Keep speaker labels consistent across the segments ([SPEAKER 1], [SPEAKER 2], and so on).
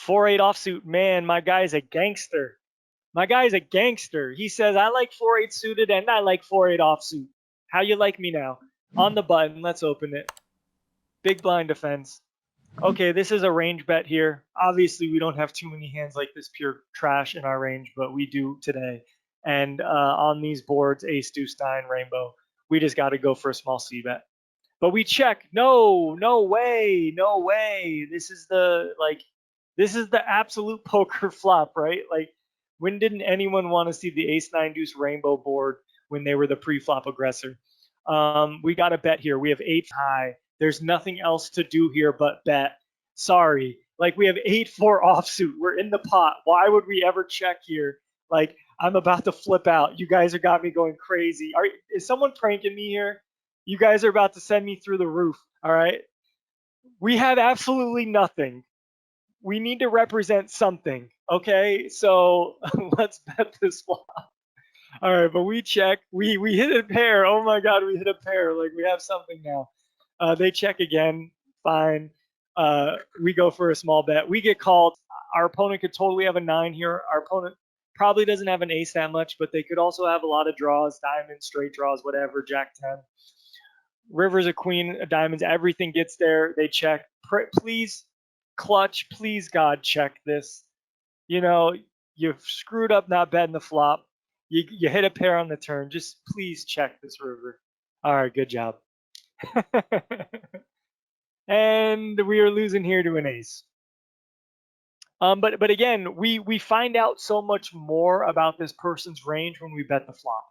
[SPEAKER 1] 4-8 offsuit. Man, my guy's a gangster. My guy's a gangster. He says, I like 4-8 suited and I like 4-8 offsuit. How you like me now? On the button, let's open it. Big blind defense. Okay, this is a range bet here. Obviously, we don't have too many hands like this pure trash in our range, but we do today. And on these boards, ace, deuce, nine, rainbow, we just got to go for a small C bet. But we check. No, no way, no way. This is the absolute poker flop, right? Like, when didn't anyone want to see the ace, nine, deuce, rainbow board when they were the pre-flop aggressor? We got to bet here. We have 8 high. There's nothing else to do here but bet. Sorry. Like, we have 8-4 offsuit. We're in the pot. Why would we ever check here? Like, I'm about to flip out. You guys have got me going crazy. Is someone pranking me here? You guys are about to send me through the roof. All right. We have absolutely nothing. We need to represent something. Okay. So let's bet this flop. All right, but we check. We hit a pair. Oh my God, we hit a pair. Like, we have something now. They check again. Fine. We go for a small bet. We get called. Our opponent could totally have a 9 here. Our opponent probably doesn't have an ace that much, but they could also have a lot of draws, diamonds, straight draws, whatever, jack 10. River's a queen, a diamonds, everything gets there. They check. Please, clutch, please, God, check this. You know, you've screwed up not betting the flop. You hit a pair on the turn. Just please check this river. All right, good job. And we are losing here to an ace. But again, we find out so much more about this person's range when we bet the flop,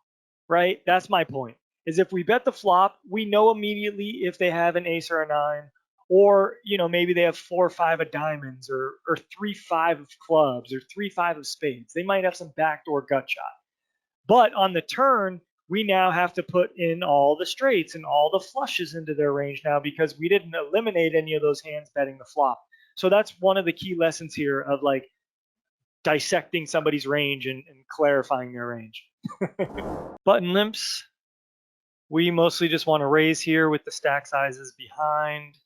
[SPEAKER 1] right? That's my point. Is if we bet the flop, we know immediately if they have an ace or a 9, or maybe they have 4 or 5 of diamonds, or 3-5 of clubs, or 3-5 of spades. They might have some backdoor gut shot. But on the turn, we now have to put in all the straights and all the flushes into their range now, because we didn't eliminate any of those hands betting the flop. So that's one of the key lessons here of like dissecting somebody's range and clarifying their range. Button limps. We mostly just want to raise here with the stack sizes behind,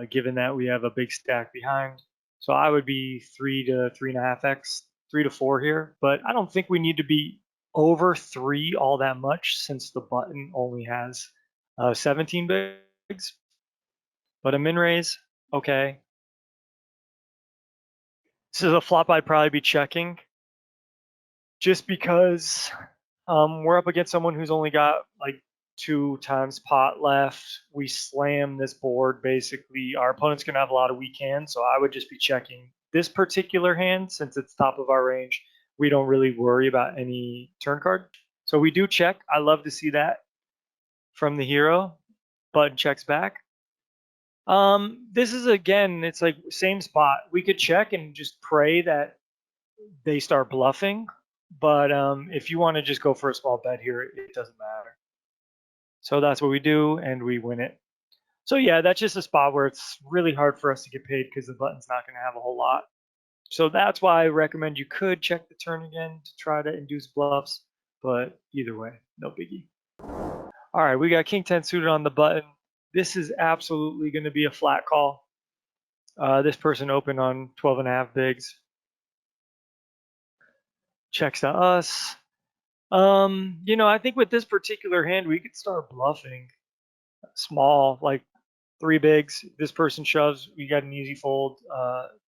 [SPEAKER 1] given that we have a big stack behind. So I would be 3 to 3.5x, 3 to 4 here. But I don't think we need to be over 3 all that much, since the button only has 17 bigs. But a min raise, okay. This is a flop I'd probably be checking, just because we're up against someone who's only got like 2 times pot left. We slam this board basically. Our opponent's gonna have a lot of weak hands, so I would just be checking this particular hand. Since it's top of our range, we don't really worry about any turn card. So we do check. I love to see that from the hero. Button checks back. This is, again, it's like same spot. We could check and just pray that they start bluffing, but if you want to just go for a small bet here, it doesn't matter. So that's what we do, and we win it. So yeah, that's just a spot where it's really hard for us to get paid because the button's not going to have a whole lot. So that's why I recommend you could check the turn again to try to induce bluffs, but either way, no biggie. All right, we got king 10 suited on the button. This is absolutely going to be a flat call. This person opened on 12.5 bigs. Checks to us. I think with this particular hand, we could start bluffing small, like 3 bigs. This person shoves, we got an easy fold.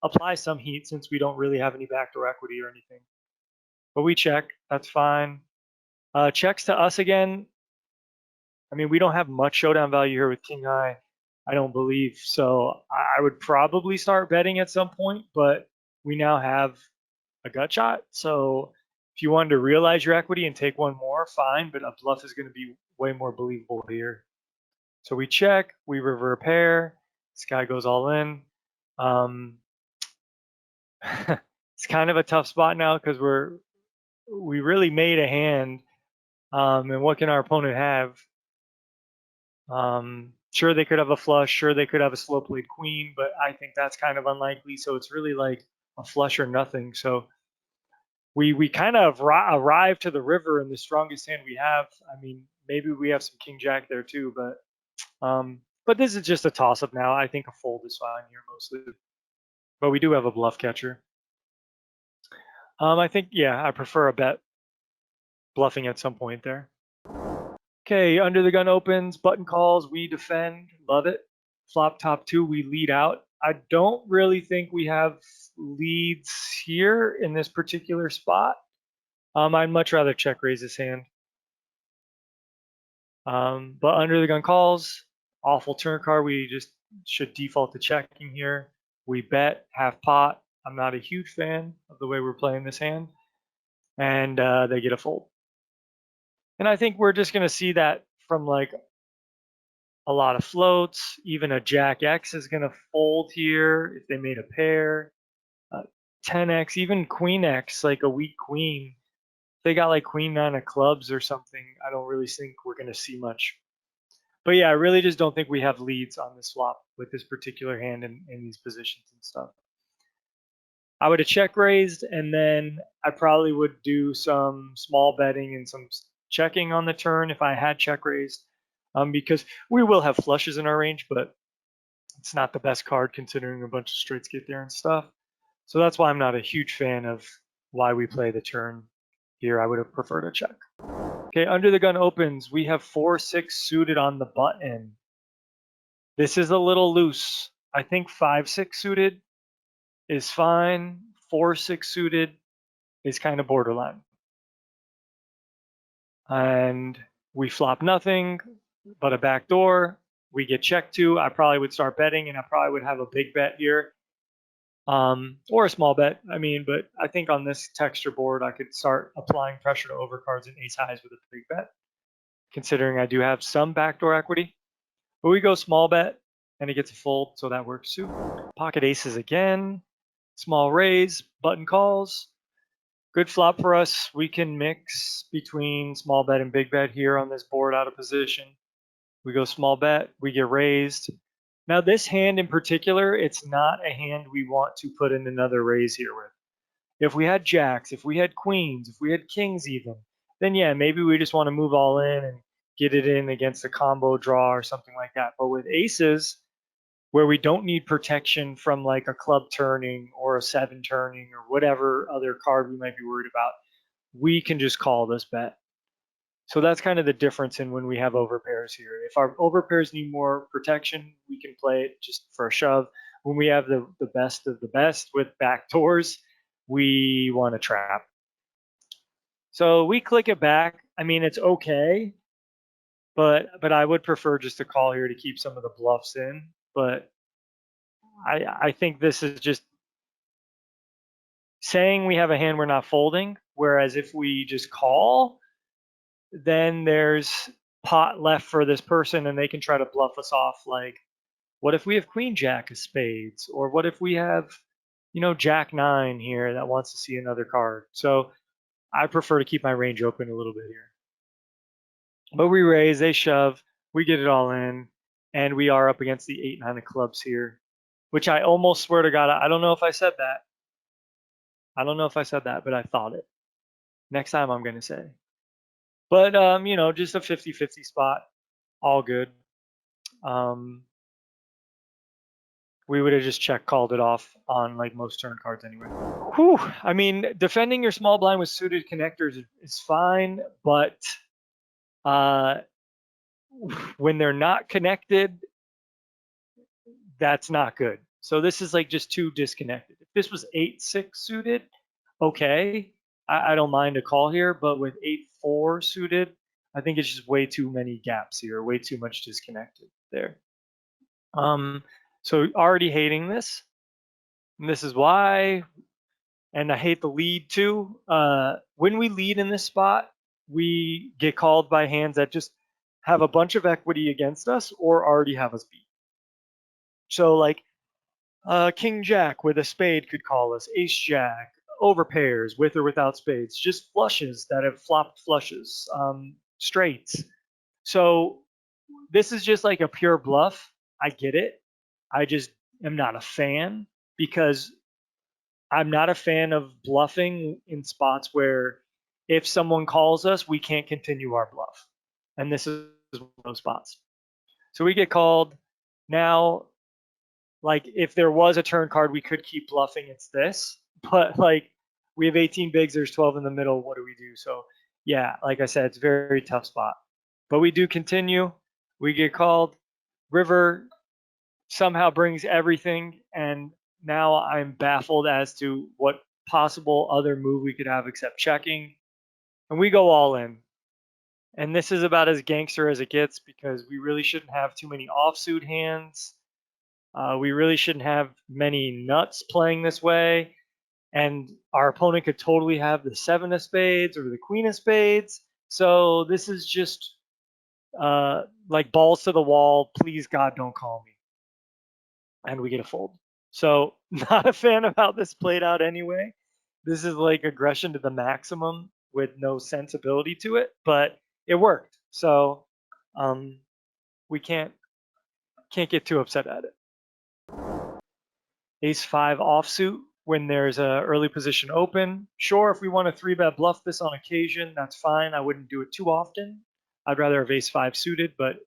[SPEAKER 1] Apply some heat since we don't really have any backdoor equity or anything. But we check, that's fine. Checks to us again. I mean, we don't have much showdown value here with king high, I don't believe. So I would probably start betting at some point, but we now have a gut shot. So if you wanted to realize your equity and take one more, fine, but a bluff is going to be way more believable here. So we check, we river a pair, this guy goes all in. It's kind of a tough spot now because we really made a hand. And what can our opponent have? Sure, they could have a flush, sure, they could have a slow played queen, but I think that's kind of unlikely. So it's really like a flush or nothing. So we kind of arrive to the river in the strongest hand we have. I mean, maybe we have some king jack there too, but this is just a toss up now. I think a fold is fine here mostly. but we do have a bluff catcher. I think, yeah, I prefer a bet bluffing at some point there. Okay, under the gun opens, button calls, we defend, love it. Flop top 2, we lead out. I don't really think we have leads here in this particular spot. I'd much rather check raise this hand. But under the gun calls, awful turn card. We just should default to checking here. We bet half pot. I'm not a huge fan of the way we're playing this hand. And they get a fold. And I think we're just going to see that from like a lot of floats. Even a Jack X is going to fold here if they made a pair. 10X, even Queen X, like a weak queen. If they got like Queen 9 of clubs or something, I don't really think we're going to see much. But yeah, I really just don't think we have leads on this flop with this particular hand in these positions and stuff. I would have check raised, and then I probably would do some small betting and some checking on the turn if I had check raised, because we will have flushes in our range, but it's not the best card considering a bunch of straights get there and stuff. So that's why I'm not a huge fan of why we play the turn here. I would have preferred a check. Okay, under the gun opens. We have 4-6 suited on the button. This is a little loose. I think 5-6 suited is fine. 4-6 suited is kind of borderline. And we flop nothing but a backdoor. We get checked to. I probably would start betting, and I probably would have a big bet here. Or a small bet. I mean, but I think on this texture board, I could start applying pressure to overcards and ace highs with a big bet, considering I do have some backdoor equity. But we go small bet, and it gets a fold, so that works too. Pocket aces again. Small raise, button calls. Good flop for us. We can mix between small bet and big bet here on this board out of position. We go small bet, we get raised. Now this hand in particular, it's not a hand we want to put in another raise here with. If we had jacks, if we had queens, if we had kings even, then yeah, maybe we just want to move all in and get it in against a combo draw or something like that. But with aces, where we don't need protection from like a club turning or a 7 turning or whatever other card we might be worried about, we can just call this bet. So that's kind of the difference in when we have overpairs here. If our overpairs need more protection, we can play it just for a shove. When we have the best of the best with backdoors, we want to trap. So we click it back. I mean, it's okay, but I would prefer just to call here to keep some of the bluffs in. But I think this is just saying we have a hand we're not folding, whereas if we just call, then there's pot left for this person and they can try to bluff us off. Like, what if we have queen jack of spades? Or what if we have, jack 9 here that wants to see another card? So I prefer to keep my range open a little bit here. But we raise, they shove, we get it all in, and we are up against the 8-9 of clubs here, which I almost swear to God, I don't know if I said that. I don't know if I said that, but I thought it. Next time I'm going to say. But, just a 50-50 spot. All good. We would have just check called it off on like most turn cards anyway. Whew. I mean, defending your small blind with suited connectors is fine, but when they're not connected, that's not good. So this is like just too disconnected. If this was 8-6 suited, okay, I don't mind a call here, but with 8-4 suited, I think it's just way too many gaps here, way too much disconnected there. So already hating this, and this is why, and I hate the lead too. When we lead in this spot, we get called by hands that just have a bunch of equity against us or already have us beat. So like King Jack with a spade could call us, Ace Jack, overpairs with or without spades, just flushes that have flopped flushes, straights. So this is just like a pure bluff. I get it. I just am not a fan because I'm not a fan of bluffing in spots where if someone calls us, we can't continue our bluff. And this is one of those spots. So we get called. Now like if there was a turn card we could keep bluffing, it's this. But like we have 18 bigs, there's 12 in the middle. What do we do? So yeah, like I said, it's a very tough spot. But we do continue. We get called. River somehow brings everything, and now I'm baffled as to what possible other move we could have except checking. And we go all in. And this is about as gangster as it gets because we really shouldn't have too many offsuit hands. We really shouldn't have many nuts playing this way. And our opponent could totally have the 7 of spades or the queen of spades. So this is just like balls to the wall. Please, God, don't call me. And we get a fold. So not a fan of how this played out anyway. This is like aggression to the maximum with no sensibility to it, but it worked. So we can't get too upset at it. Ace 5 offsuit when there's a early position open. Sure, if we want to 3-bet bluff this on occasion, that's fine. I wouldn't do it too often. I'd rather have ace 5 suited, but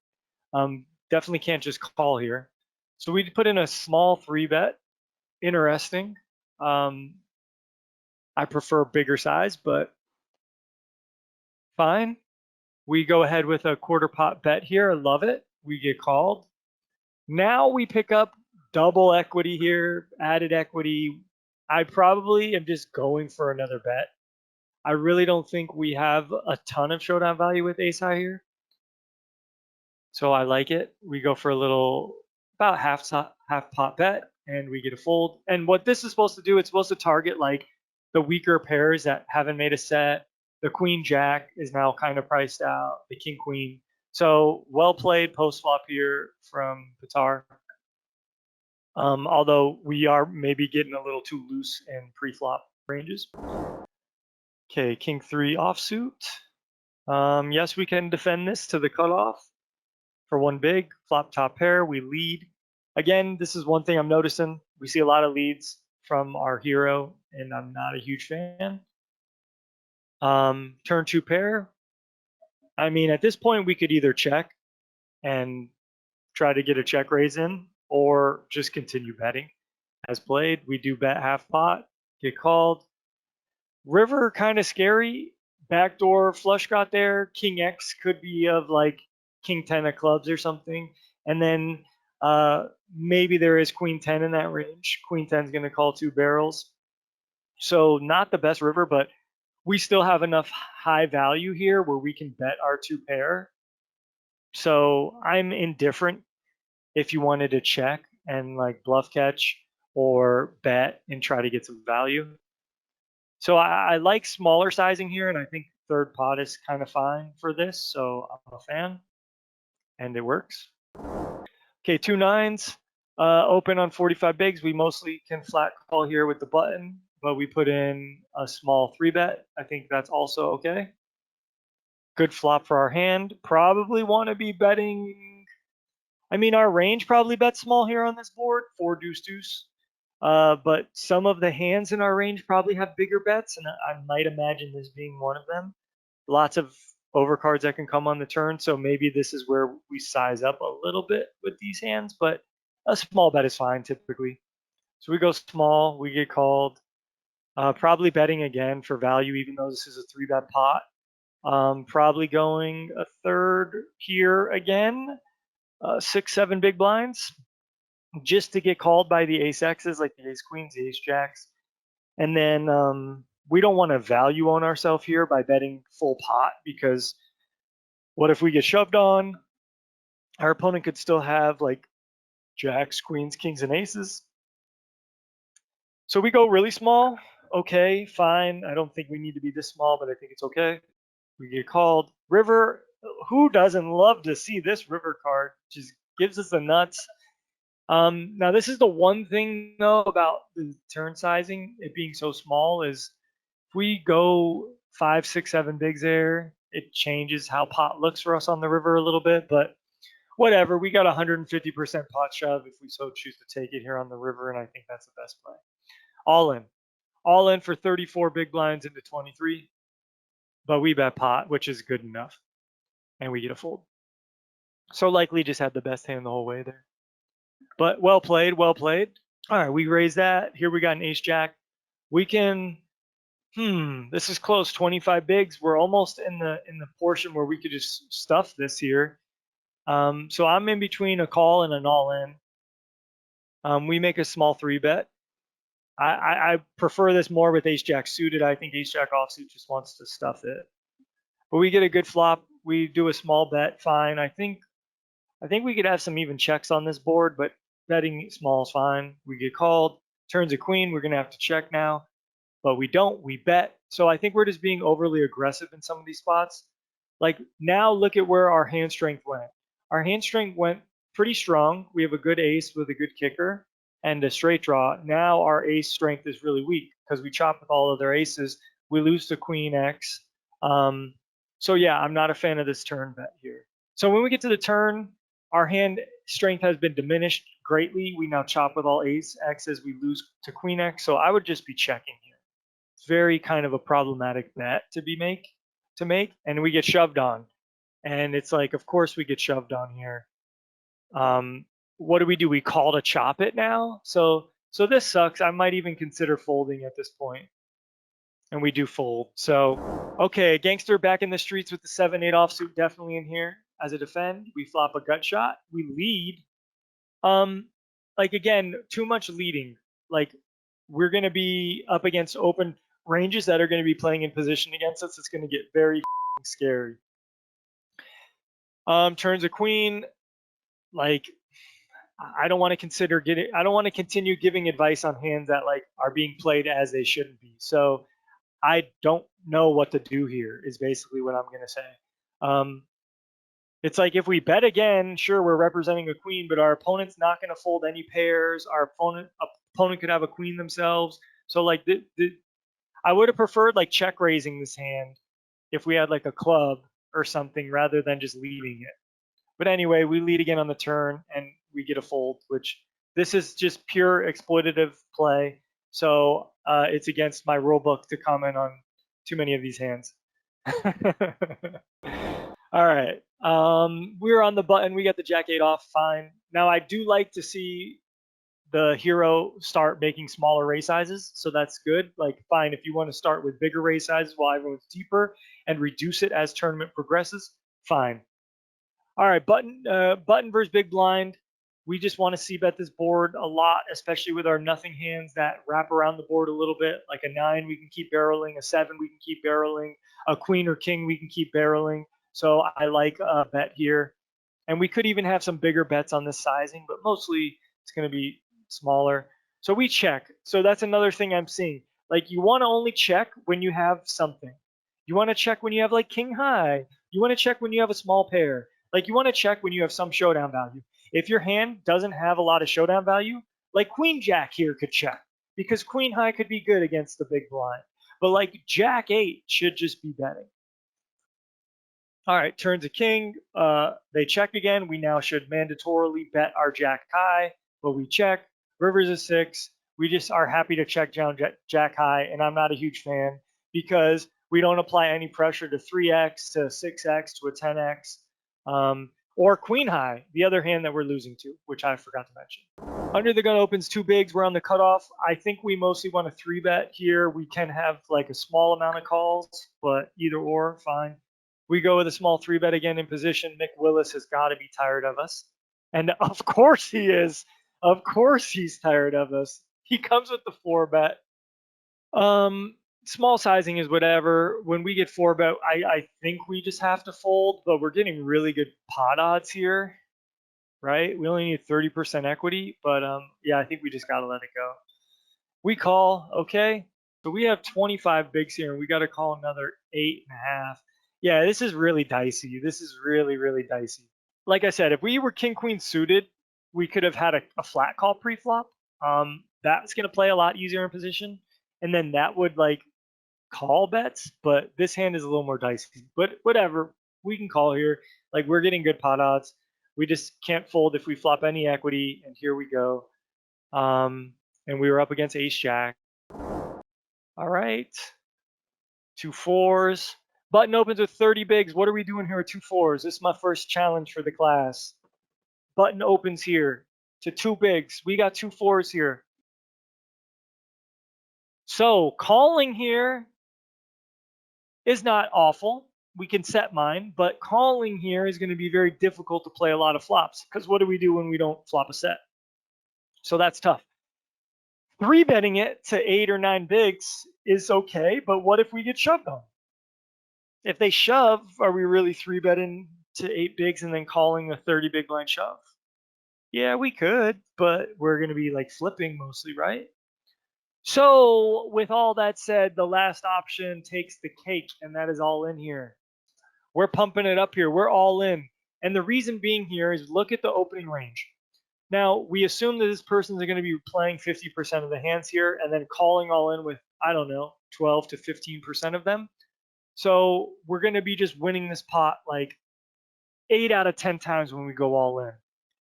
[SPEAKER 1] definitely can't just call here. So we put in a small 3-bet. Interesting. I prefer bigger size, but fine. We go ahead with a quarter pot bet here. Love it. We get called. Now we pick up double equity here, added equity. I probably am just going for another bet. I really don't think we have a ton of showdown value with ace high here. So I like it. We go for a little, about half pot bet, and we get a fold. And what this is supposed to do, it's supposed to target like the weaker pairs that haven't made a set. The queen jack is now kind of priced out, the king queen. So well played post flop here from Pitar. Although we are maybe getting a little too loose in pre-flop ranges. Okay, king 3 offsuit. Yes, we can defend this to the cutoff for one big. Flop top pair, we lead. Again, this is one thing I'm noticing. We see a lot of leads from our hero, and I'm not a huge fan. Turn 2 pair. I mean, at this point, we could either check and try to get a check raise in, or just continue betting. As played, we do bet half pot, get called. River kind of scary. Backdoor flush got there. King X could be of like King 10 of clubs or something. And then maybe there is Queen 10 in that range. Queen 10 is going to call 2 barrels. So not the best river, but we still have enough high value here where we can bet our 2 pair. So I'm indifferent if you wanted to check and like bluff catch or bet and try to get some value. So I like smaller sizing here, and I think third pot is kind of fine for this. So I'm a fan, and it works. Okay, 2 9s, open on 45 bigs. We mostly can flat call here with the button, but we put in a small 3-bet. I think that's also okay. Good flop for our hand. Probably want to be betting. I mean, our range probably bets small here on this board, 4 deuce deuce. But some of the hands in our range probably have bigger bets, and I might imagine this being one of them. Lots of overcards that can come on the turn, so maybe this is where we size up a little bit with these hands, but a small bet is fine typically. So we go small, we get called. Probably betting again for value, even though this is a 3-bet pot. Probably going a third here again, 6, 7 big blinds, just to get called by the ace X's, like the ace queens, the ace jacks. And then we don't want to value on ourselves here by betting full pot, because what if we get shoved on? Our opponent could still have like jacks, queens, kings, and aces. So we go really small. Okay, fine. I don't think we need to be this small, but I think it's okay. We get called. River, who doesn't love to see this river card? Just gives us the nuts. Now this is the one thing though about the turn sizing, it being so small, is if we go 5, 6, 7 bigs there, it changes how pot looks for us on the river a little bit, but whatever. We got 150% pot shove if we so choose to take it here on the river, and I think that's the best play. All in for 34 big blinds into 23, but we bet pot, which is good enough, and we get a fold. So likely just had the best hand the whole way there. But well played, well played. All right, we raise that. Here we got an ace jack. We can, this is close, 25 bigs. We're almost in the portion where we could just stuff this here. So I'm in between a call and an all in. We make a small 3-bet. I prefer this more with ace jack suited. I think ace jack offsuit just wants to stuff it. But we get a good flop. We do a small bet, fine. I think we could have some even checks on this board, but betting small is fine. We get called. Turns a queen. We're gonna have to check now, but we don't. We bet. So I think we're just being overly aggressive in some of these spots. Like now, look at where our hand strength went. Our hand strength went pretty strong. We have a good ace with a good kicker and a straight draw. Now our ace strength is really weak because we chop with all of their aces. We lose to queen X. So yeah, I'm not a fan of this turn bet here. So when we get to the turn, our hand strength has been diminished greatly. We now chop with all ace X's. We lose to queen X. So I would just be checking here. It's very kind of a problematic bet to make, and we get shoved on. And it's like, of course we get shoved on here. What do? We call to chop it now? So this sucks. I might even consider folding at this point. And we do fold. So, okay, gangster back in the streets with the 7-8 offsuit definitely in here as a defend. We flop a gut shot. We lead. Like again, too much leading. Like we're gonna be up against open ranges that are gonna be playing in position against us. It's gonna get very scary. Turns a queen. Like I don't want to consider getting. I don't want to continue giving advice on hands that like are being played as they shouldn't be. So I don't know what to do here. Is basically what I'm gonna say. It's like if we bet again, sure, we're representing a queen, but our opponent's not going to fold any pairs. Our opponent could have a queen themselves. So like I would have preferred like check raising this hand if we had like a club or something rather than just leading it. But anyway, we lead again on the turn and we get a fold, which this is just pure exploitative play. So it's against my rule book to comment on too many of these hands. All right. We're on the button. We got the jack-8 off. Fine. Now, I do like to see the hero start making smaller raise sizes. So that's good. Like, fine. If you want to start with bigger raise sizes while everyone's deeper and reduce it as tournament progresses, fine. All right. Button versus big blind. We just want to see bet this board a lot, especially with our nothing hands that wrap around the board a little bit. Like a 9, we can keep barreling. A 7, we can keep barreling. A queen or king, we can keep barreling. So I like a bet here. And we could even have some bigger bets on this sizing, but mostly it's going to be smaller. So we check. So that's another thing I'm seeing. Like you want to only check when you have something. You want to check when you have like king high. You want to check when you have a small pair. Like you want to check when you have some showdown value. If your hand doesn't have a lot of showdown value, like queen jack here could check because queen high could be good against the big blind. But like jack 8 should just be betting. All right, turns a king. They check again. We now should mandatorily bet our jack high, but we check. River's a 6. We just are happy to check down jack high, and I'm not a huge fan because we don't apply any pressure to 3x, to 6x, to a 10x, or queen high, the other hand that we're losing to, which I forgot to mention. Under the gun opens 2 bigs. We're on the cutoff. I think we mostly want a 3-bet here. We can have like a small amount of calls, but either or, fine. We go with a small 3-bet again in position. Mick Willis has got to be tired of us. And of course he is. Of course he's tired of us. He comes with the 4-bet. Small sizing is whatever. When we get 4-bet, I think we just have to fold, but we're getting really good pot odds here, right? We only need 30% equity, but yeah, I think we just got to let it go. We call, okay. So we have 25 bigs here, and we got to call another 8.5. Yeah, this is really dicey. This is really, really dicey. Like I said, if we were king queen suited, we could have had a flat call pre-flop. That's going to play a lot easier in position, and then that would like call bets. But this hand is a little more dicey. But whatever, we can call here. Like we're getting good pot odds. We just can't fold if we flop any equity, and here we go. And we were up against ace jack. All right, 2 4s. Button opens with 30 bigs. What are we doing here with 2 4s? This is my first challenge for the class. Button opens here. to 2 bigs. We got 2 4s here. So calling here is not awful. We can set mine, but calling here is going to be very difficult to play a lot of flops, because what do we do when we don't flop a set? So that's tough. 3-betting it to 8 or 9 bigs is okay, but what if we get shoved on? If they shove, are we really 3-betting to 8 bigs and then calling a 30 big blind shove? Yeah, we could, but we're going to be like flipping mostly, right? So with all that said, the last option takes the cake, and that is all in here. We're pumping it up here. We're all in. And the reason being here is look at the opening range. Now, we assume that this person is going to be playing 50% of the hands here and then calling all in with, I don't know, 12 to 15% of them. So we're going to be just winning this pot like 8 out of 10 times when we go all in.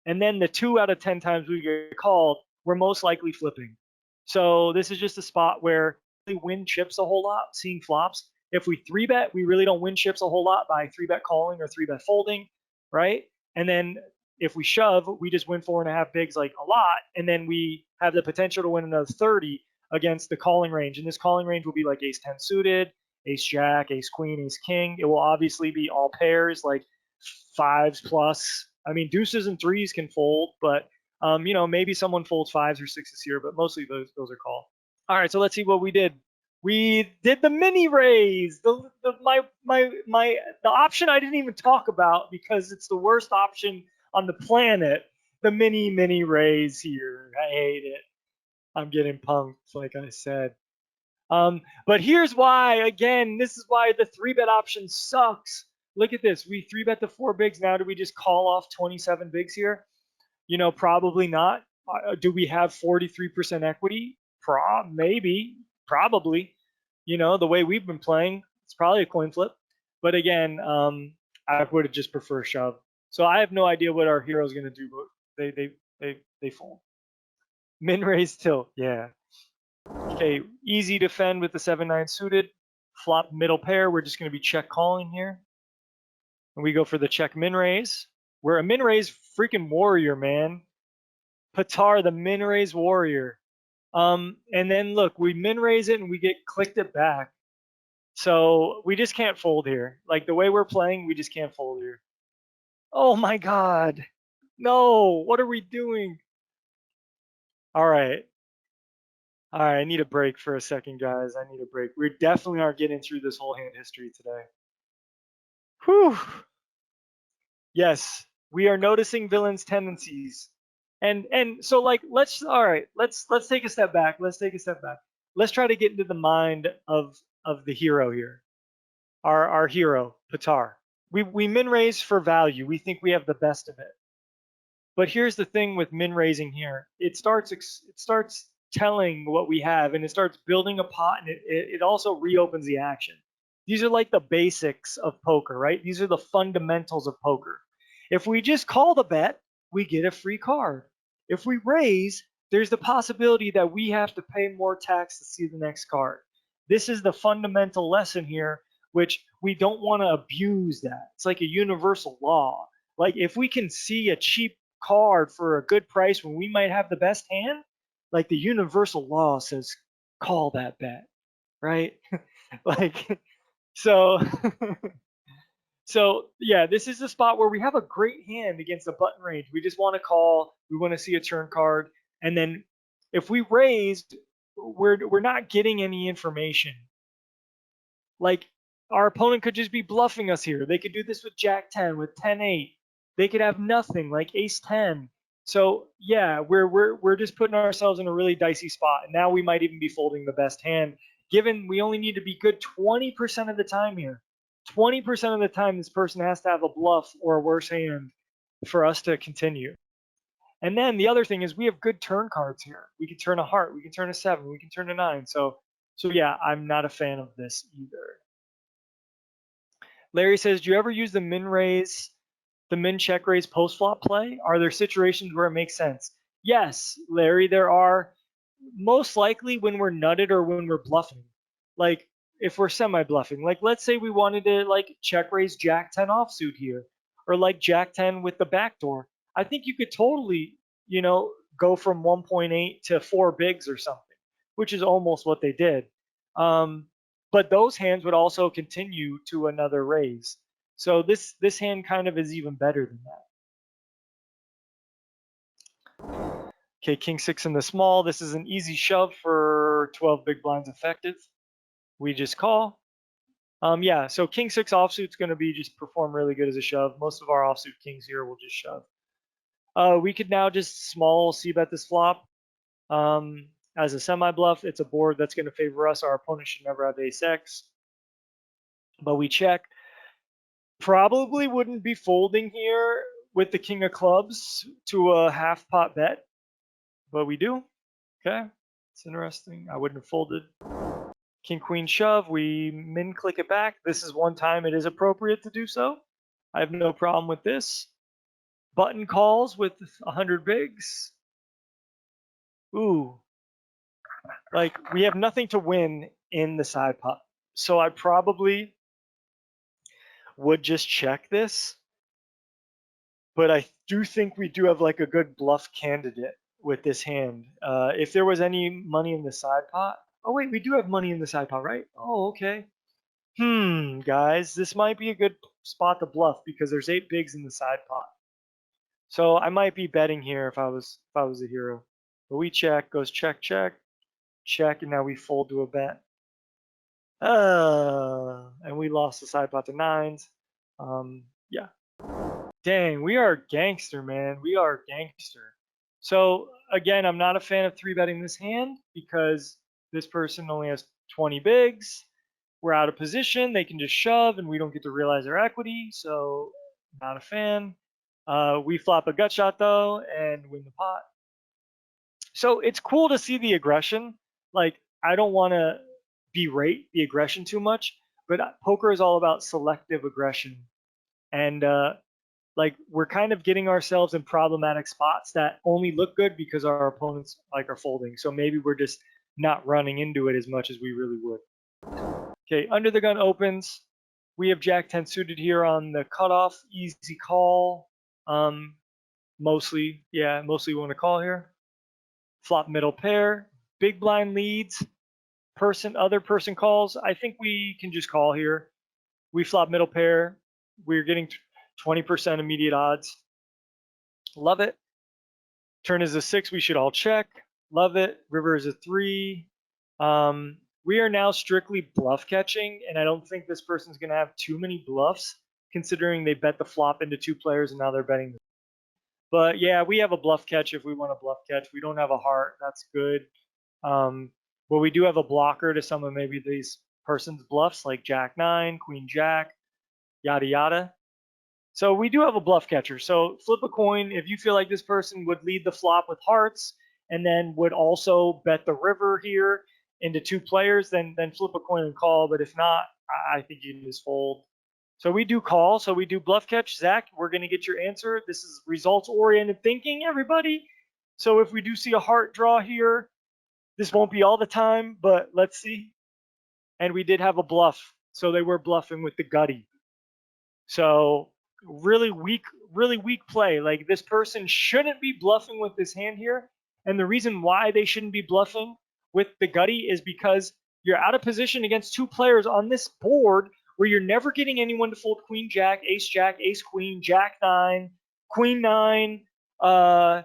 [SPEAKER 1] And then the 2 out of 10 times we get called, we're most likely flipping. So this is just a spot where we win chips a whole lot, seeing flops. If we 3-bet, we really don't win chips a whole lot by 3-bet calling or 3-bet folding, right? And then if we shove, we just win 4.5 bigs like a lot, and then we have the potential to win another 30 against the calling range. And this calling range will be like ace 10 suited, ace jack, ace queen, ace king. It will obviously be all pairs, like 5s plus. I mean, deuces and 3s can fold, but maybe someone folds 5s or 6s here, but mostly those are called. All right, so let's see what we did. We did the mini raise. The option I didn't even talk about because it's the worst option on the planet. The mini raise here. I hate it. I'm getting punked, like I said. But here's why. Again, this is why the 3-bet option sucks. Look at this. We 3-bet the 4 bigs. Now do we just call off 27 bigs here? Probably not. Do we have 43% equity? Maybe. Probably. The way we've been playing, it's probably a coin flip. But again, I would have just prefer shove. So I have no idea what our hero's going to do, but they fold. Min raise tilt, yeah. Okay, easy defend with the 7-9 suited. Flop middle pair. We're just going to be check calling here. And we go for the check min raise. We're a min raise freaking warrior, man. Patar, the min raise warrior. And then look, we min raise it and we get clicked it back. So we just can't fold here. Like the way we're playing, we just can't fold here. Oh my God. No, what are we doing? All right. All right, I need a break for a second, guys. I need a break. We definitely aren't getting through this whole hand history today. Whew. Yes, we are noticing villains' tendencies. And so like let's take a step back. Let's take a step back. Let's try to get into the mind of the hero here. Our hero, Patar. We min raise for value. We think we have the best of it. But here's the thing with min raising here. It starts telling what we have, and it starts building a pot, and it also reopens the action. These are like the basics of poker, right? These are the fundamentals of poker. If we just call the bet, we get a free card. If we raise, there's the possibility that we have to pay more tax to see the next card. This is the fundamental lesson here, which we don't want to abuse that. It's like a universal law. Like if we can see a cheap card for a good price when we might have the best hand, like the universal law says, call that bet, right? Like, so so yeah, this is the spot where we have a great hand against a button range. We just want to call, we want to see a turn card, and then if we raised, we're not getting any information. Like our opponent could just be bluffing us here. They could do this with Jack 10, with 10-8. They could have nothing, like Ace 10. So yeah, we're just putting ourselves in a really dicey spot. And now we might even be folding the best hand, given we only need to be good 20% of the time here. 20% of the time, this person has to have a bluff or a worse hand for us to continue. And then the other thing is we have good turn cards here. We can turn a heart, we can turn a 7, we can turn a 9. So yeah, I'm not a fan of this either. Larry says, do you ever use the min raise, the min check raise post flop play? Are there situations where it makes sense? Yes, Larry, there are. Most likely when we're nutted or when we're bluffing. Like if we're semi bluffing, like let's say we wanted to like check raise Jack 10 offsuit here, or like Jack 10 with the backdoor. I think you could totally you know, go from 1.8 to 4 bigs or something, which is almost what they did. But those hands would also continue to another raise. So this hand kind of is even better than that. Okay, king 6 in the small. This is an easy shove for 12 big blinds effective. We just call. Yeah, so king 6 offsuit's going to be just perform really good as a shove. Most of our offsuit kings here will just shove. We could now just small c-bet this flop as a semi-bluff. It's a board that's going to favor us. Our opponent should never have ace-x. But we check. Probably wouldn't be folding here with the king of clubs to a half pot bet. But we do. Okay, it's interesting. I wouldn't have folded. King queen shove, we min click it back. This is one time it is appropriate to do so. I have no problem with this. Button calls with 100 bigs. Ooh. Like, we have nothing to win in the side pot. So I probably would just check this. But I do think we do have like a good bluff candidate with this hand. If there was any money in the side pot. Oh, wait, we do have money in the side pot, right? Oh, okay. Guys, this might be a good spot to bluff because there's 8 bigs in the side pot. So I might be betting here if I was a hero. But we check, goes check, check, check, and now we fold to a bet. And we lost the side pot to 9s. Yeah. Dang, we are gangster, man. We are gangster. So again, I'm not a fan of 3-betting this hand because this person only has 20 bigs. We're out of position. They can just shove, and we don't get to realize our equity. So not a fan. We flop a gut shot though and win the pot. So it's cool to see the aggression. Like, I don't want to berate the aggression too much, but poker is all about selective aggression. And like, we're kind of getting ourselves in problematic spots that only look good because our opponents like are folding. So maybe we're just not running into it as much as we really would. Okay, under the gun opens. We have Jack 10 suited here on the cutoff. Easy call. Mostly we want to call here. Flop middle pair. Big blind leads. Other person calls. I think we can just call here. We flop middle pair. We're getting 20% immediate odds. Love it. Turn is a 6. We should all check. Love it. River is a 3. We are now strictly bluff catching, and I don't think this person's going to have too many bluffs, considering they bet the flop into 2 players and now they're betting. But yeah, we have a bluff catch if we want a bluff catch. We don't have a heart. That's good. But we do have a blocker to some of maybe these person's bluffs, like Jack 9, Queen Jack, yada yada. So we do have a bluff catcher. So flip a coin. If you feel like this person would lead the flop with hearts and then would also bet the river here into 2 players, then flip a coin and call. But if not, I think you can just fold. So we do call. So we do bluff catch. Zach, we're going to get your answer. This is results-oriented thinking, everybody. So if we do see a heart draw here, this won't be all the time, but let's see. And we did have a bluff. So they were bluffing with the gutty. So really weak play. Like, this person shouldn't be bluffing with this hand here. And the reason why they shouldn't be bluffing with the gutty is because you're out of position against 2 players on this board where you're never getting anyone to fold Queen Jack, Ace Queen, Jack 9, Queen 9, heart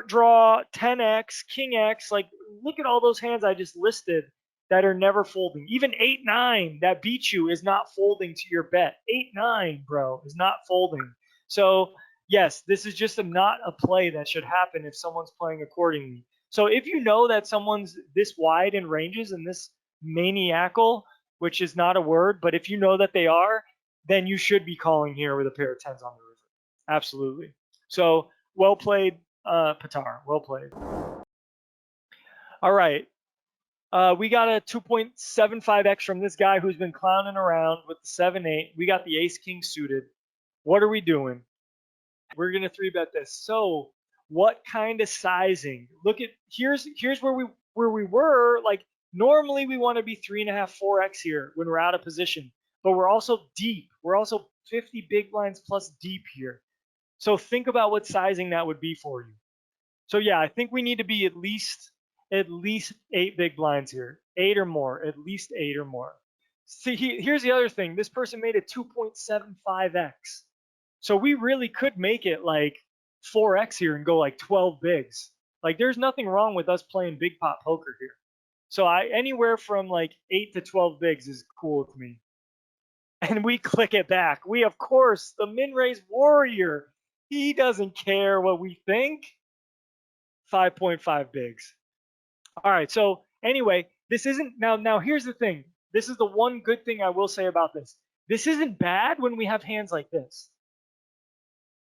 [SPEAKER 1] draw, 10x, King X. Like, look at all those hands I just listed that are never folding. Even 8-9 that beat you is not folding to your bet. 8-9, bro, is not folding. So yes, this is just not a play that should happen if someone's playing accordingly. So if you know that someone's this wide in ranges and this maniacal, which is not a word, but if you know that they are, then you should be calling here with a pair of 10s on the river. Absolutely. So well played, Patar. Well played. All right. We got a 2.75x from this guy who's been clowning around with the 7-8. We got the ace-king suited. What are we doing? We're going to 3-bet this. So what kind of sizing? Look at, here's where we were. Like, normally we want to be 3.5, 4x here when we're out of position. But we're also deep. We're also 50 big blinds plus deep here. So think about what sizing that would be for you. So yeah, I think we need to be at least 8 big blinds here, 8 or more, at least 8 or more. See, here's the other thing. This person made it 2.75x. So we really could make it like 4x here and go like 12 bigs. Like there's nothing wrong with us playing big pot poker here. So anywhere from like 8 to 12 bigs is cool with me. And we click it back. We, of course, the min raise warrior. He doesn't care what we think. 5.5 bigs. All right. So anyway, this isn't now here's the thing. This is the one good thing I will say about this. This isn't bad when we have hands like this.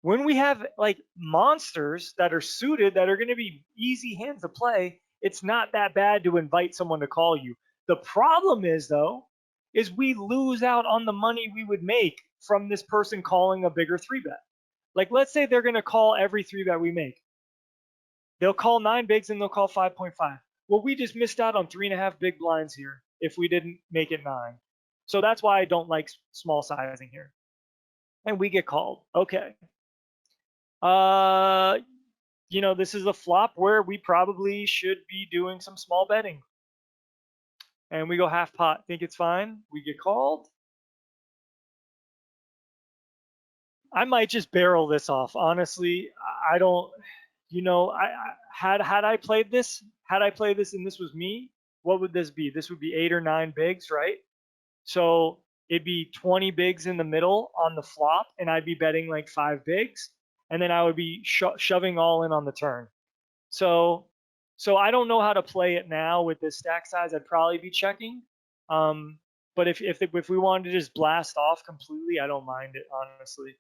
[SPEAKER 1] When we have like monsters that are suited that are going to be easy hands to play, it's not that bad to invite someone to call you. The problem is though, is we lose out on the money we would make from this person calling a bigger 3-bet. Like let's say they're going to call every 3-bet we make. They'll call 9 bigs and they'll call 5.5. Well, we just missed out on 3.5 big blinds here if we didn't make it 9. So that's why I don't like small sizing here. And we get called. Okay. This is a flop where we probably should be doing some small betting. And we go half pot. Think it's fine. We get called. I might just barrel this off. Honestly, I don't. Had I played this, and this was me, what would this be? This would be 8 or 9 bigs, right? So it'd be 20 bigs in the middle on the flop, and I'd be betting like 5 bigs, and then I would be shoving all in on the turn. So I don't know how to play it now with this stack size. I'd probably be checking. But if we wanted to just blast off completely, I don't mind it, honestly.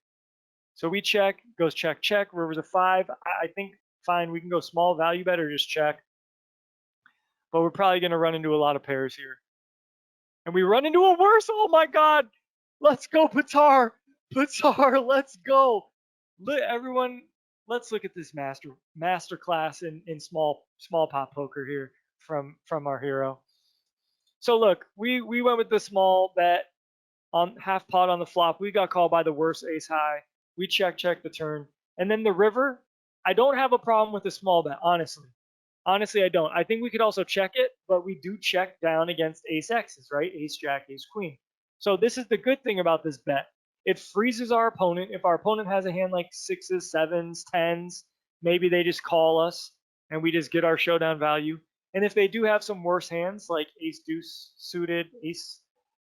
[SPEAKER 1] So we check, goes check, check. River's a 5. I think fine. We can go small value bet or just check. But we're probably going to run into a lot of pairs here. And we run into a worse. Oh my God. Let's go, Patar. Patar, let's go. Everyone, let's look at this master class in small pot poker here from our hero. So look, we went with the small bet on half pot on the flop. We got called by the worst ace high. We check the turn. And then the river, I don't have a problem with the small bet, honestly. Honestly, I don't. I think we could also check it, but we do check down against ace X's, right? Ace, jack, ace, queen. So this is the good thing about this bet. It freezes our opponent. If our opponent has a hand like 6s, 7s, 10s, maybe they just call us and we just get our showdown value. And if they do have some worse hands like ace deuce suited, ace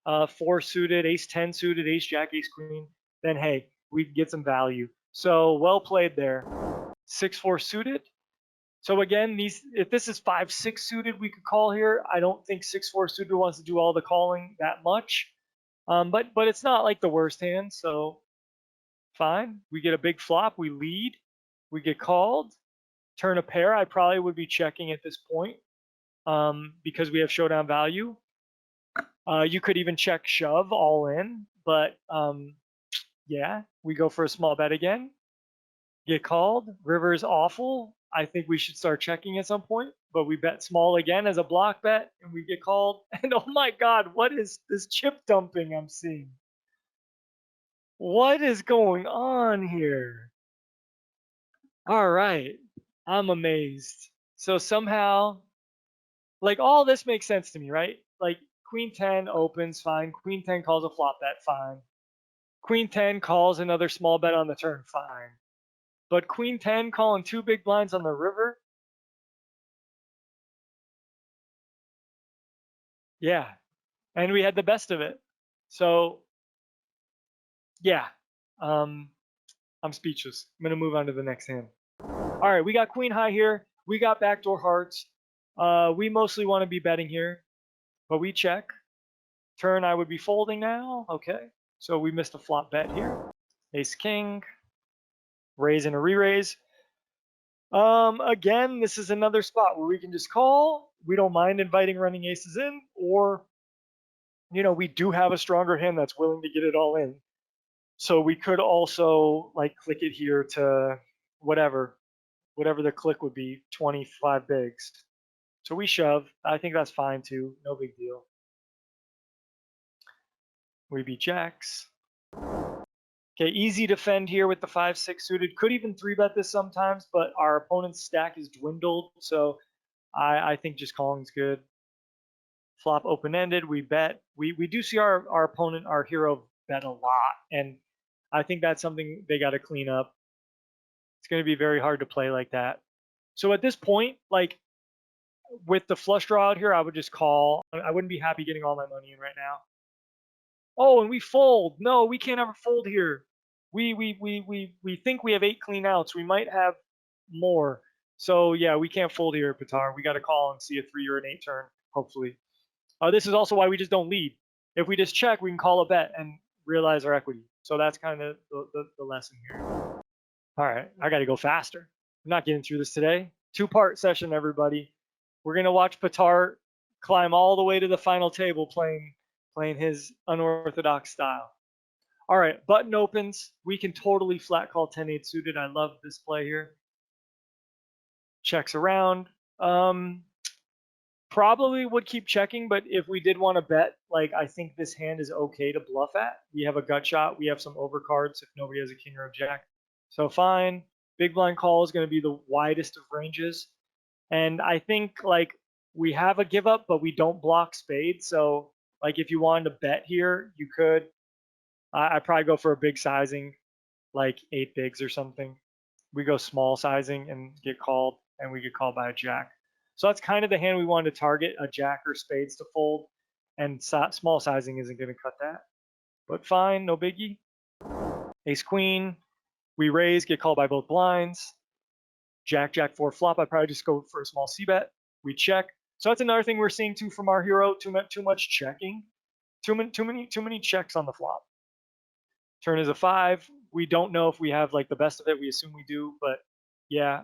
[SPEAKER 1] 4 suited, ace 10 suited, ace jack, ace queen, then hey, we can get some value. So well played there. 6-4 suited. So again, if this is 5-6 suited, we could call here. I don't think 6-4 suited wants to do all the calling that much. But it's not like the worst hand, so fine. We get a big flop, we lead, we get called. Turn a pair, I probably would be checking at this point because we have showdown value. You could even check shove all in, but yeah, we go for a small bet again. Get called. River is awful. I think we should start checking at some point, but we bet small again as a block bet and we get called. And oh my God, what is this chip dumping I'm seeing? What is going on here? All right, I'm amazed. So somehow, like all this makes sense to me, right? Like queen 10 opens, fine. Queen 10 calls a flop bet, fine. Queen 10 calls another small bet on the turn, fine. But queen 10 calling 2 big blinds on the river? Yeah. And we had the best of it. So yeah. I'm speechless. I'm gonna move on to the next hand. All right, we got queen high here. We got backdoor hearts. We mostly want to be betting here, but we check. Turn, I would be folding now. Okay. So we missed a flop bet here. Ace king. Raise and a re-raise. Again, this is another spot where we can just call. We don't mind inviting running aces in, or we do have a stronger hand that's willing to get it all in. So we could also like click it here to whatever the click would be, 25 bigs. So we shove. I think that's fine too. No big deal. We beat jacks. Okay, easy defend here with the 5-6 suited. Could even 3-bet this sometimes, but our opponent's stack is dwindled, so I think just calling's good. Flop open-ended, we bet. We do see our opponent, our hero, bet a lot, and I think that's something they got to clean up. It's going to be very hard to play like that. So at this point, like with the flush draw out here, I would just call. I wouldn't be happy getting all my money in right now. Oh, and we fold. No, we can't ever fold here. We think we have 8 clean outs. We might have more. So yeah, we can't fold here, Patar. We got to call and see a 3 or an 8 turn, hopefully. This is also why we just don't lead. If we just check, we can call a bet and realize our equity. So that's kind of the lesson here. All right, I got to go faster. I'm not getting through this today. 2-part session, everybody. We're gonna watch Patar climb all the way to the final table playing his unorthodox style. All right, button opens. We can totally flat call 10-8 suited. I love this play here. Checks around. Probably would keep checking, but if we did want to bet, like I think this hand is okay to bluff at. We have a gut shot. We have some overcards if nobody has a king or a jack. So fine. Big blind call is going to be the widest of ranges. And I think like we have a give up, but we don't block spades. So like if you wanted to bet here, you could. I'd probably go for a big sizing, like 8 bigs or something. We go small sizing and get called, and we get called by a jack. So that's kind of the hand we wanted to target, a jack or spades to fold, and small sizing isn't going to cut that. But fine, no biggie. Ace queen, we raise, get called by both blinds. Jack, jack 4 flop, I probably just go for a small c-bet. We check. So that's another thing we're seeing too from our hero, too much checking. Too many checks on the flop. Turn is a 5. We don't know if we have like the best of it. We assume we do, but yeah,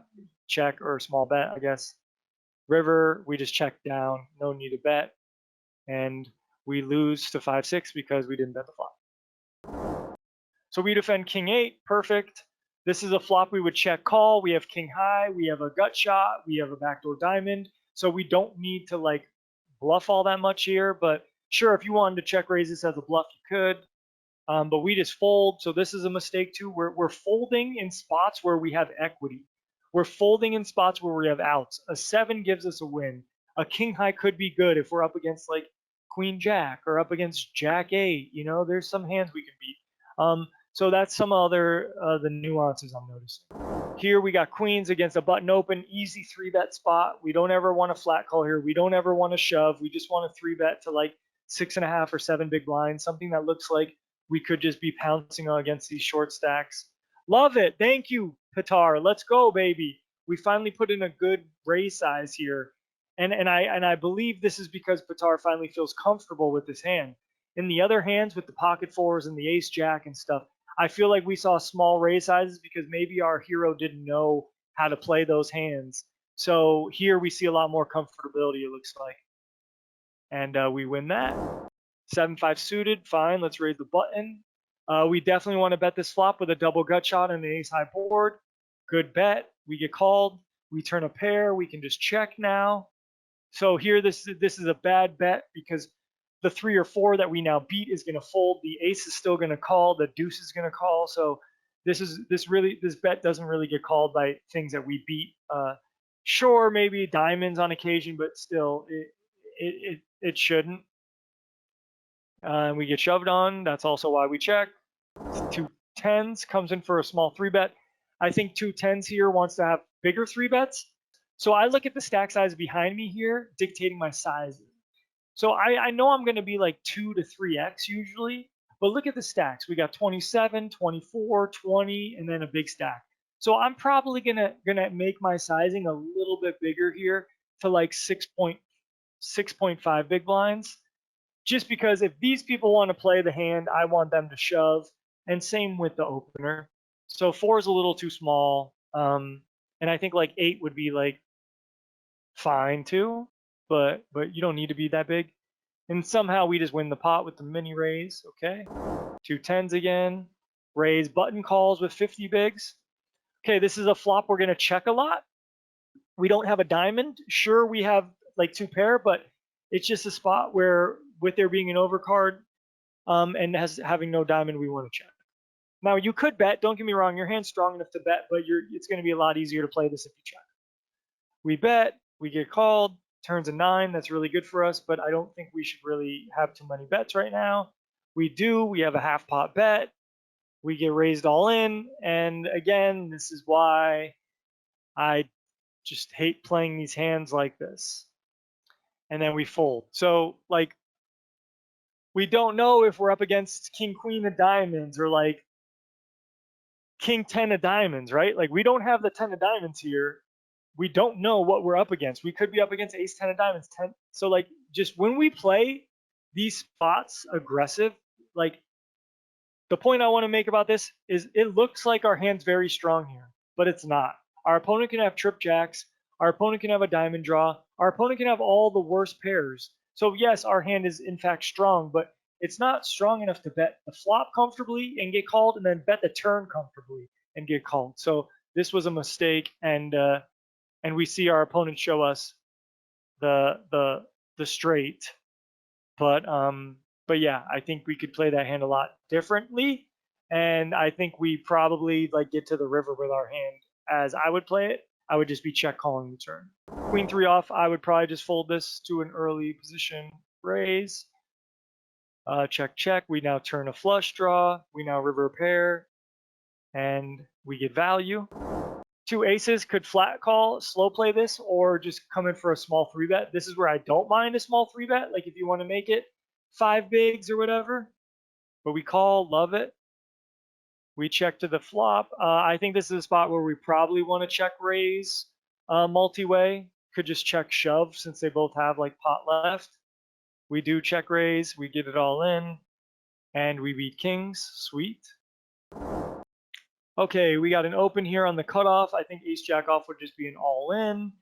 [SPEAKER 1] check or small bet, I guess. River, we just check down, no need to bet. And we lose to 5-6 because we didn't bet the flop. So we defend king 8, perfect. This is a flop we would check call. We have king high, we have a gut shot, we have a backdoor diamond. So we don't need to like bluff all that much here, but sure, if you wanted to check raise this as a bluff, you could. But we just fold, so this is a mistake too. We're folding in spots where we have equity. We're folding in spots where we have outs. A 7 gives us a win. A king high could be good if we're up against like queen jack or up against jack 8. You know, there's some hands we can beat. So that's some other the nuances I'm noticing. Here we got queens against a button open, easy 3-bet spot. We don't ever want to flat call here. We don't ever want to shove. We just want to 3-bet to like 6.5 or 7 big blinds, something that looks like we could just be pouncing against these short stacks. Love it. Thank you, Patar. Let's go, baby. We finally put in a good raise size here. And I believe this is because Patar finally feels comfortable with this hand. In the other hands with the pocket fours and the ace jack and stuff, I feel like we saw small raise sizes because maybe our hero didn't know how to play those hands. So here we see a lot more comfortability, it looks like. And we win that. 7-5 suited, fine, let's raise the button. We definitely want to bet this flop with a double gut shot and an ace high board. Good bet, we get called. We turn a pair, we can just check now. So here, this is a bad bet because the 3 or 4 that we now beat is going to fold. The ace is still going to call. The deuce is going to call. So this bet doesn't really get called by things that we beat. Sure, maybe diamonds on occasion, but still, it shouldn't. And we get shoved on. That's also why we check. 2 10s comes in for a small 3-bet. I think 2 10s here wants to have bigger 3-bets. So I look at the stack size behind me here, dictating my size. So I know I'm going to be like 2 to 3x usually, but look at the stacks. We got 27, 24, 20, and then a big stack. So I'm probably gonna make my sizing a little bit bigger here to like 6.5 big blinds. Just because if these people want to play the hand, I want them to shove, and same with the opener. So 4 is a little too small, and I think like 8 would be like fine too, but you don't need to be that big. And somehow we just win the pot with the mini raise. Okay, 2 10s again, raise button calls with 50 bigs. Okay, this is a flop we're gonna check a lot. We don't have a diamond. Sure, we have like 2 pair, but it's just a spot where with there being an overcard and having no diamond, we want to check. Now you could bet, don't get me wrong, your hand's strong enough to bet, but it's going to be a lot easier to play this if you check. We bet, we get called, turns a 9, that's really good for us, but I don't think we should really have too many bets right now. We do, we have a half pot bet, we get raised all in, and again, this is why I just hate playing these hands like this. And then we fold. So like, we don't know if we're up against king queen of diamonds or like king 10 of diamonds, right? Like we don't have the 10 of diamonds here. We don't know what we're up against. We could be up against ace 10 of diamonds. 10. So like, just when we play these spots aggressive, like the point I want to make about this is it looks like our hand's very strong here, but it's not. Our opponent can have trip jacks. Our opponent can have a diamond draw. Our opponent can have all the worst pairs. So yes, our hand is in fact strong, but it's not strong enough to bet the flop comfortably and get called, and then bet the turn comfortably and get called. So this was a mistake, and we see our opponent show us the straight. But yeah, I think we could play that hand a lot differently, and I think we probably like get to the river with our hand as I would play it. I would just be check calling the turn. Queen 3 off, I would probably just fold this to an early position raise. Check, check. We now turn a flush draw. We now river a pair, and we get value. 2 aces could flat call, slow play this, or just come in for a small 3-bet. This is where I don't mind a small 3-bet, like if you want to make it 5 bigs or whatever. But we call, love it. We check to the flop. I think this is a spot where we probably want to check raise multi-way. Could just check shove since they both have like pot left. We do check raise. We get it all in. And we beat kings. Sweet. Okay, we got an open here on the cutoff. I think ace jack off would just be an all in.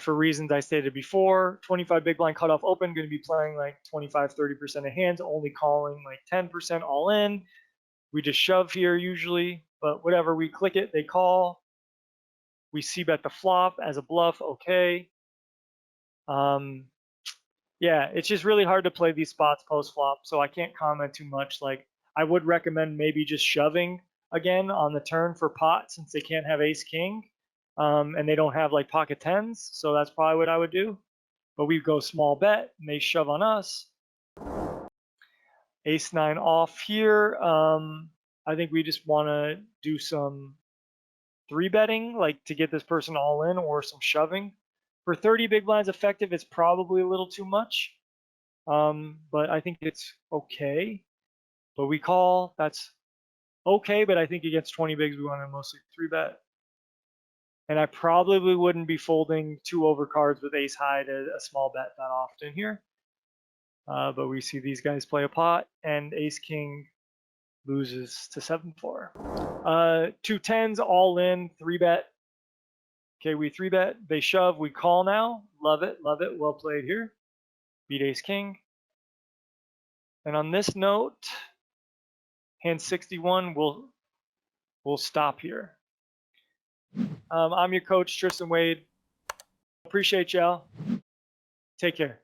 [SPEAKER 1] For reasons I stated before, 25 big blind cutoff open, going to be playing like 25-30% of hands, only calling like 10% all in. We just shove here usually, but whatever, we click it, they call. We c-bet the flop as a bluff, okay. Yeah, it's just really hard to play these spots post-flop, so I can't comment too much. Like, I would recommend maybe just shoving again on the turn for pot since they can't have ace-king, and they don't have like pocket tens, so that's probably what I would do. But we go small bet, and they shove on us. Ace-9 off here. I think we just want to do some 3-betting, like to get this person all in, or some shoving. For 30 big blinds effective, it's probably a little too much, but I think it's okay. But we call, that's okay, but I think against 20 bigs, we want to mostly 3-bet. And I probably wouldn't be folding 2 overcards with ace high to a small bet that often here. But we see these guys play a pot, and ace king loses to 7-4. 2 tens all in, 3-bet. Okay, we 3-bet. They shove. We call now. Love it. Love it. Well played here. Beat ace king. And on this note, hand 61 will stop here. I'm your coach, Tristan Wade. Appreciate y'all. Take care.